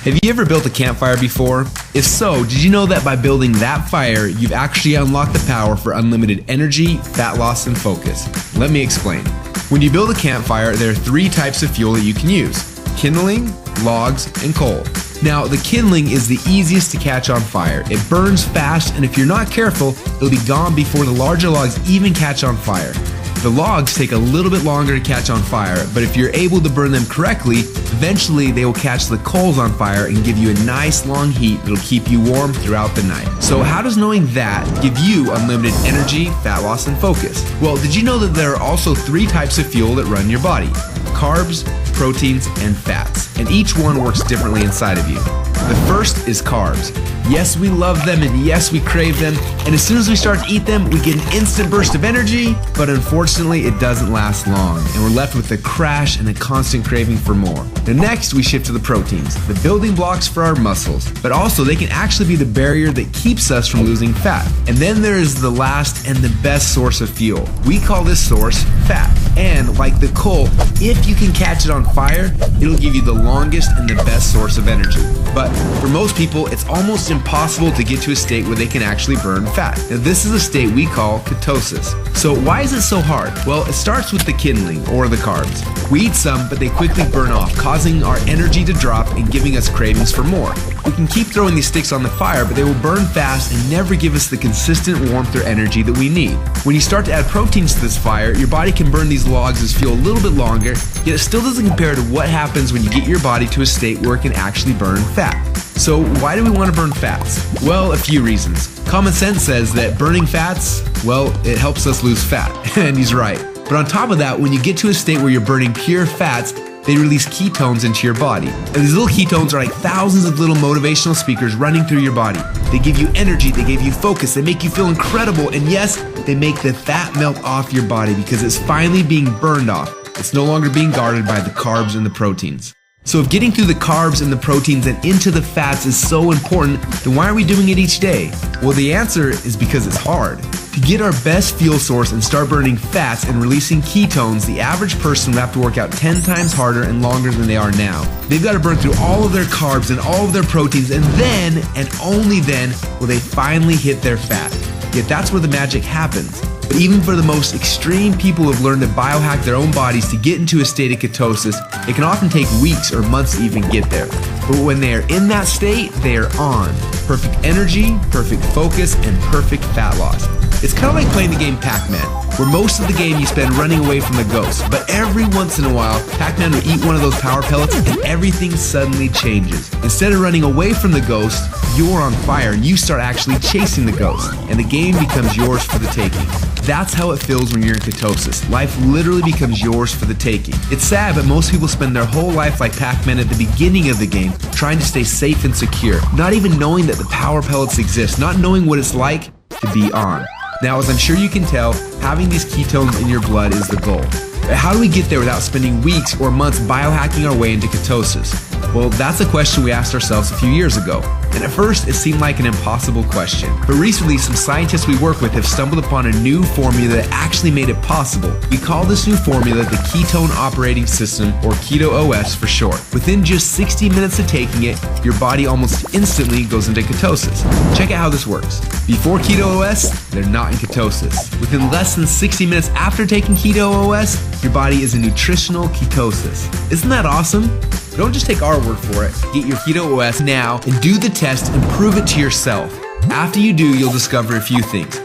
Have you ever built a campfire before? If so, did you know that by building that fire, you've actually unlocked the power for unlimited energy, fat loss, and focus? Let me explain. When you build a campfire, there are 3 types of fuel that you can use: kindling, logs, and coal. Now, the kindling is the easiest to catch on fire. It burns fast, and if you're not careful, it'll be gone before the larger logs even catch on fire. The logs take a little bit longer to catch on fire, but if you're able to burn them correctly, eventually they will catch the coals on fire and give you a nice long heat that'll keep you warm throughout the night. So how does knowing that give you unlimited energy, fat loss, and focus? Well, did you know that there are also 3 types of fuel that run your body? Carbs, proteins, and fats, and each one works differently inside of you. The first is carbs. Yes, we love them, and yes, we crave them, and as soon as we start to eat them, we get an instant burst of energy, but unfortunately, it doesn't last long, and we're left with a crash and a constant craving for more. Now next, we shift to the proteins, the building blocks for our muscles, but also they can actually be the barrier that keeps us from losing fat. And then there is the last and the best source of fuel. We call this source fat, and like the coal, if you can catch it on fire, it'll give you the longest and the best source of energy. But for most people, it's almost impossible to get to a state where they can actually burn fat. Now this is a state we call ketosis. So why is it so hard? Well, it starts with the kindling, or the carbs. We eat some, but they quickly burn off, causing our energy to drop and giving us cravings for more. We can keep throwing these sticks on the fire, but they will burn fast and never give us the consistent warmth or energy that we need. When you start to add proteins to this fire, your body can burn these logs as fuel a little bit longer, yet it still doesn't compare to what happens when you get your body to a state where it can actually burn fat. So why do we want to burn fats? Well, a few reasons. Common sense says that burning fats, well, it helps us lose fat, and he's right. But on top of that, when you get to a state where you're burning pure fats, they release ketones into your body. And these little ketones are like thousands of little motivational speakers running through your body. They give you energy, they give you focus, they make you feel incredible, and yes, they make the fat melt off your body because it's finally being burned off. It's no longer being guarded by the carbs and the proteins. So if getting through the carbs and the proteins and into the fats is so important, then why are we doing it each day? Well, the answer is because it's hard. To get our best fuel source and start burning fats and releasing ketones, the average person will have to work out 10 times harder and longer than they are now. They've got to burn through all of their carbs and all of their proteins, and then, and only then, will they finally hit their fat. Yet that's where the magic happens. But even for the most extreme people who have learned to biohack their own bodies to get into a state of ketosis, it can often take weeks or months to even get there. But when they are in that state, they are on. Perfect energy, perfect focus, and perfect fat loss. It's kind of like playing the game Pac-Man, where most of the game you spend running away from the ghost, but every once in a while, Pac-Man will eat one of those power pellets and everything suddenly changes. Instead of running away from the ghost, you're on fire and you start actually chasing the ghost, and the game becomes yours for the taking. That's how it feels when you're in ketosis. Life literally becomes yours for the taking. It's sad, but most people spend their whole life like Pac-Man at the beginning of the game, trying to stay safe and secure, not even knowing that the power pellets exist, not knowing what it's like to be on. Now, as I'm sure you can tell, having these ketones in your blood is the goal. But how do we get there without spending weeks or months biohacking our way into ketosis? Well, that's a question we asked ourselves a few years ago. And at first, it seemed like an impossible question. But recently, some scientists we work with have stumbled upon a new formula that actually made it possible. We call this new formula the Ketone Operating System, or Keto OS for short. Within just 60 minutes of taking it, your body almost instantly goes into ketosis. Check out how this works. Before Keto OS, they're not in ketosis. Within less than 60 minutes after taking Keto OS, your body is in nutritional ketosis. Isn't that awesome? Don't just take our word for it. Get your Keto OS now and do the test and prove it to yourself. After you do, you'll discover a few things.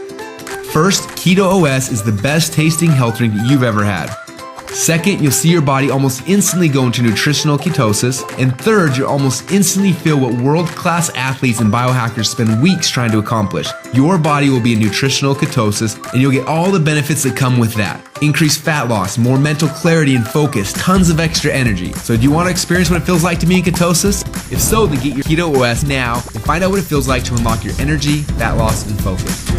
First, Keto OS is the best tasting health drink that you've ever had. Second, you'll see your body almost instantly go into nutritional ketosis. And third, you'll almost instantly feel what world-class athletes and biohackers spend weeks trying to accomplish. Your body will be in nutritional ketosis, and you'll get all the benefits that come with that. Increased fat loss, more mental clarity and focus, tons of extra energy. So do you want to experience what it feels like to be in ketosis? If so, then get your Keto OS now and find out what it feels like to unlock your energy, fat loss, and focus.